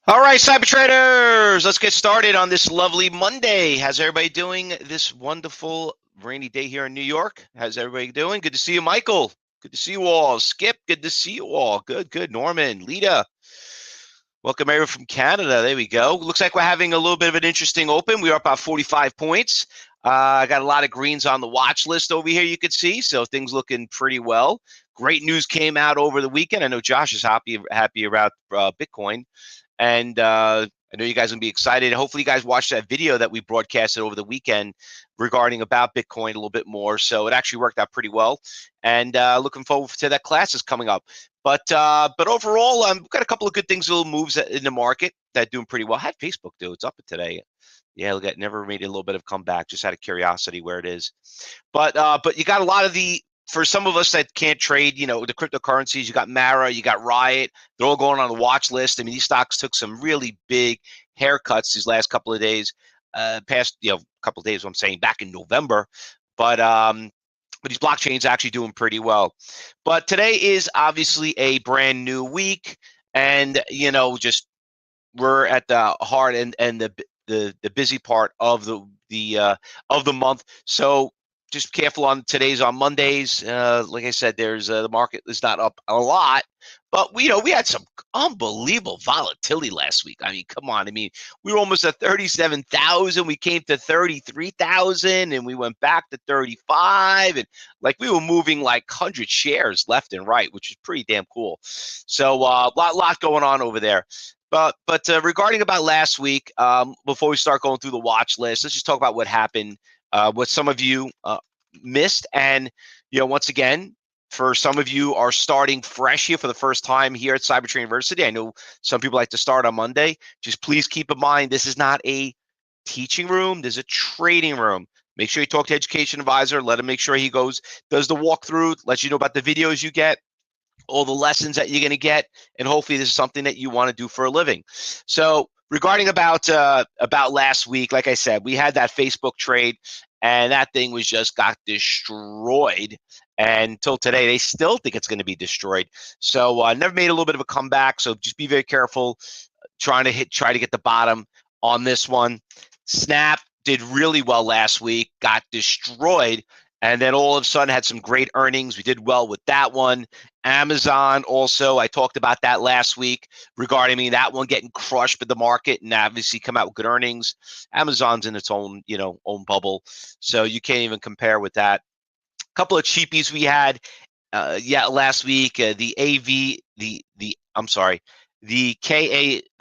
All right, cyber traders, let's get started on this lovely Monday. How's everybody doing this wonderful rainy day here in New York? How's everybody doing? Good to see you, Michael. Good to see you all. Skip, good to see you all. Good. Norman, Lita, welcome everyone from Canada. There we go. Looks like we're having a little bit of an interesting open. We are up about 45 points. I got a lot of greens on the watch list over here, you could see, so things looking pretty well. Great news came out over the weekend. I know Josh is happy about Bitcoin. And I know you guys are going to be excited. Hopefully, you guys watched that video that we broadcasted over the weekend regarding about Bitcoin a little bit more. So it actually worked out pretty well. And looking forward to that class is coming up. But overall, we've got a couple of good things, little moves in the market that are doing pretty well. Had Facebook do it's up today. Yeah, look at never made a little bit of comeback. Just out of curiosity where it is. But you got a lot of the for some of us that can't trade, the cryptocurrencies, you got Mara, you got Riot, they're all going on the watch list. I mean, these stocks took some really big haircuts these last couple of days, couple of days, I'm saying back in November. But these blockchains actually doing pretty well. But today is obviously a brand new week. And, just we're at the heart and the busy part of the month. So just careful on today's on Mondays. Like I said, there's the market is not up a lot, but we had some unbelievable volatility last week. I mean, come on. I mean, we were almost at 37,000. We came to 33,000, and we went back to 35, and like we were moving like 100 shares left and right, which is pretty damn cool. So lot going on over there. But regarding about last week, before we start going through the watch list, let's just talk about what happened. What some of you missed. And, once again, for some of you are starting fresh here for the first time here at Cybertrade University. I know some people like to start on Monday. Just please keep in mind, this is not a teaching room. There's a trading room. Make sure you talk to education advisor. Let him make sure he does the walkthrough, lets you know about the videos you get, all the lessons that you're going to get, and hopefully this is something that you want to do for a living. So regarding about last week, like I said, we had that Facebook trade, and that thing was just got destroyed. And until today, they still think it's going to be destroyed. So never made a little bit of a comeback. So just be very careful try to get the bottom on this one. Snap did really well last week, got destroyed, and then all of a sudden had some great earnings. We did well with that one. Amazon also, I talked about that last week regarding that one getting crushed by the market and obviously come out with good earnings. Amazon's in its own, own bubble, so you can't even compare with that. A couple of cheapies we had, last week. The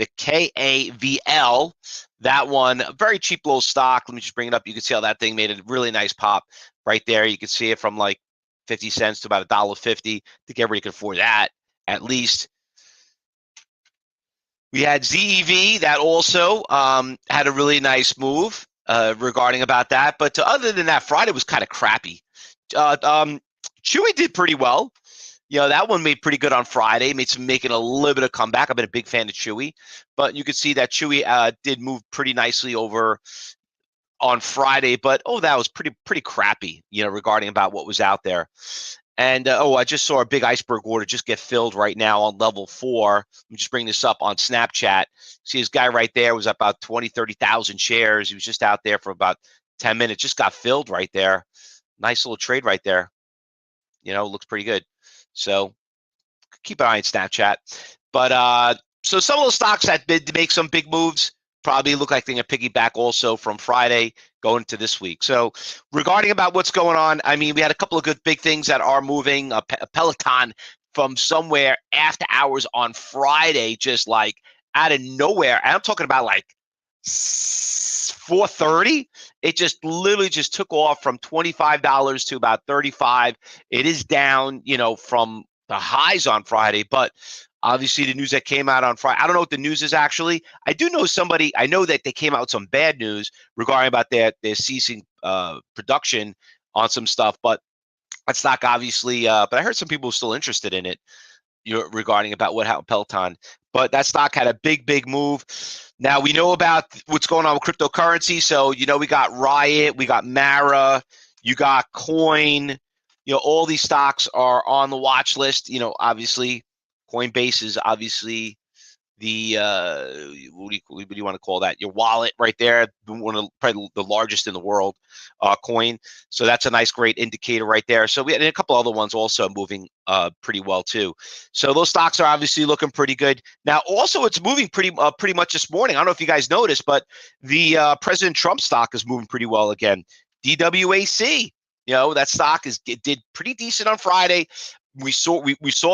KAVL, that one, a very cheap little stock. Let me just bring it up. You can see how that thing made a really nice pop right there. You can see it from like 50 cents to about $1.50. I think everybody can afford that at least. We had ZEV that also had a really nice move regarding about that. But other than that, Friday was kind of crappy. Chewy did pretty well. That one made pretty good on Friday, making a little bit of comeback. I've been a big fan of Chewy, but you could see that Chewy did move pretty nicely over on Friday. But that was pretty crappy, regarding about what was out there. And I just saw a big iceberg order just get filled right now on level 4. Let me just bring this up on Snapchat. See this guy right there was about 20, 30,000 shares. He was just out there for about 10 minutes, just got filled right there. Nice little trade right there. Looks pretty good. So keep an eye on Snapchat. But so some of those stocks that did make some big moves probably look like they're going to piggyback also from Friday going into this week. So regarding about what's going on, I mean, we had a couple of good big things that are moving. A PTON from somewhere after hours on Friday, just like out of nowhere. And I'm talking about like 4:30. It just literally just took off from $25 to about $35. It is down, from the highs on Friday, but obviously the news that came out on Friday, I don't know what the news is actually. I do know I know that they came out with some bad news regarding about their ceasing production on some stuff, but that stock obviously, but I heard some people were still interested in it, regarding about what happened Peloton. But that stock had a big move. Now we know about what's going on with cryptocurrency. So, we got Riot, we got Mara, you got Coin, all these stocks are on the watch list. Obviously Coinbase is obviously what do you want to call that? Your wallet right there, one of probably the largest in the world coin. So that's a nice, great indicator right there. So we had a couple other ones also moving pretty well too. So those stocks are obviously looking pretty good. Now, also it's moving pretty much this morning. I don't know if you guys noticed, but the President Trump stock is moving pretty well again. DWAC, that stock did pretty decent on Friday. We saw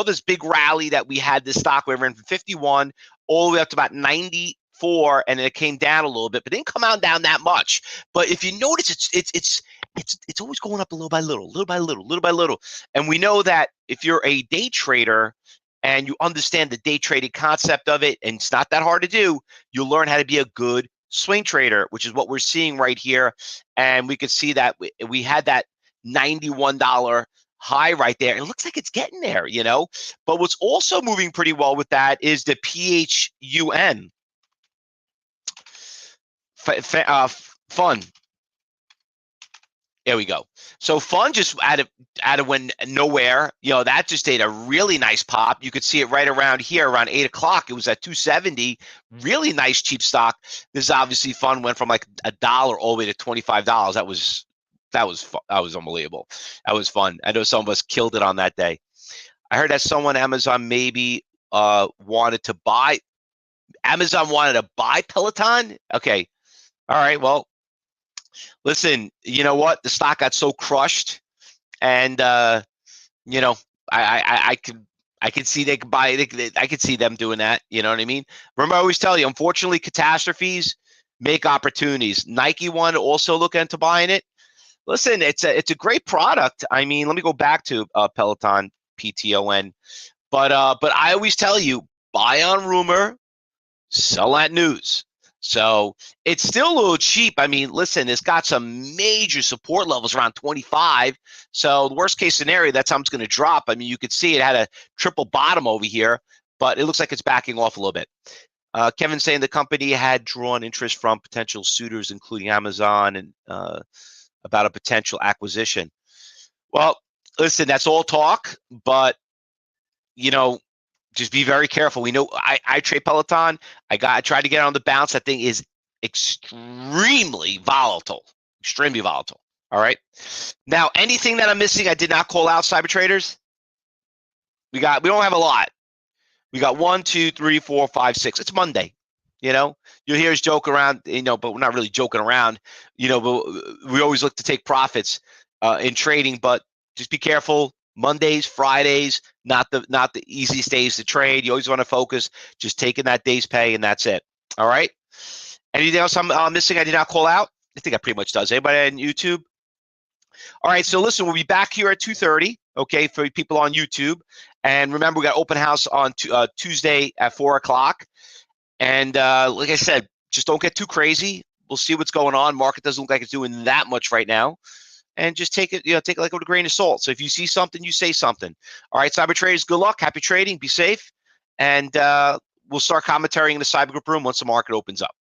this big rally that we had this stock. We ran from 51 all the way up to about 94, and then it came down a little bit, but didn't come out down that much. But if you notice, it's always going up a little by little, little by little, little by little. And we know that if you're a day trader and you understand the day trading concept of it, and it's not that hard to do, you'll learn how to be a good swing trader, which is what we're seeing right here. And we could see that we had that $91 high right there. It looks like it's getting there, But what's also moving pretty well with that is the PHUN PHUN. There we go. So PHUN just out of when nowhere, that just did a really nice pop. You could see it right around here, around 8 o'clock. It was at 270. Really nice, cheap stock. This is obviously PHUN went from like $1 all the way to $25. That was unbelievable. That was fun. I know some of us killed it on that day. I heard that someone, Amazon maybe wanted to buy Peloton. Okay. All right. Well, listen, you know what? The stock got so crushed, and I can see they could buy it. I could see them doing that. You know what I mean? Remember, I always tell you, unfortunately, catastrophes make opportunities. Nike wanted to also look into buying it. Listen, it's a great product. I mean, let me go back to Peloton, PTON. But I always tell you, buy on rumor, sell at news. So it's still a little cheap. I mean, listen, it's got some major support levels around 25. So the worst case scenario, that's how it's going to drop. I mean, you could see it had a triple bottom over here, but it looks like it's backing off a little bit. Kevin saying the company had drawn interest from potential suitors, including Amazon, and about a potential acquisition. Well, listen, that's all talk, but just be very careful. We know I trade Peloton. I tried to get on the bounce. That thing is extremely volatile. Extremely volatile. All right. Now, anything that I'm missing, I did not call out, cyber traders. We don't have a lot. We got 1, 2, 3, 4, 5, 6. It's Monday. You'll hear us joke around, but we're not really joking around. But we always look to take profits in trading, but just be careful. Mondays, Fridays, not the easiest days to trade. You always want to focus just taking that day's pay, and that's it. All right. Anything else I'm missing? I did not call out. I think that pretty much does. Anybody on YouTube? All right. So listen, we'll be back here at 2:30. Okay, for people on YouTube, and remember we got open house on Tuesday at 4 o'clock. And like I said, just don't get too crazy. We'll see what's going on. Market doesn't look like it's doing that much right now. And just take it like with a grain of salt. So if you see something, you say something. All right, cyber traders, good luck. Happy trading. Be safe. And we'll start commentating in the cyber group room once the market opens up.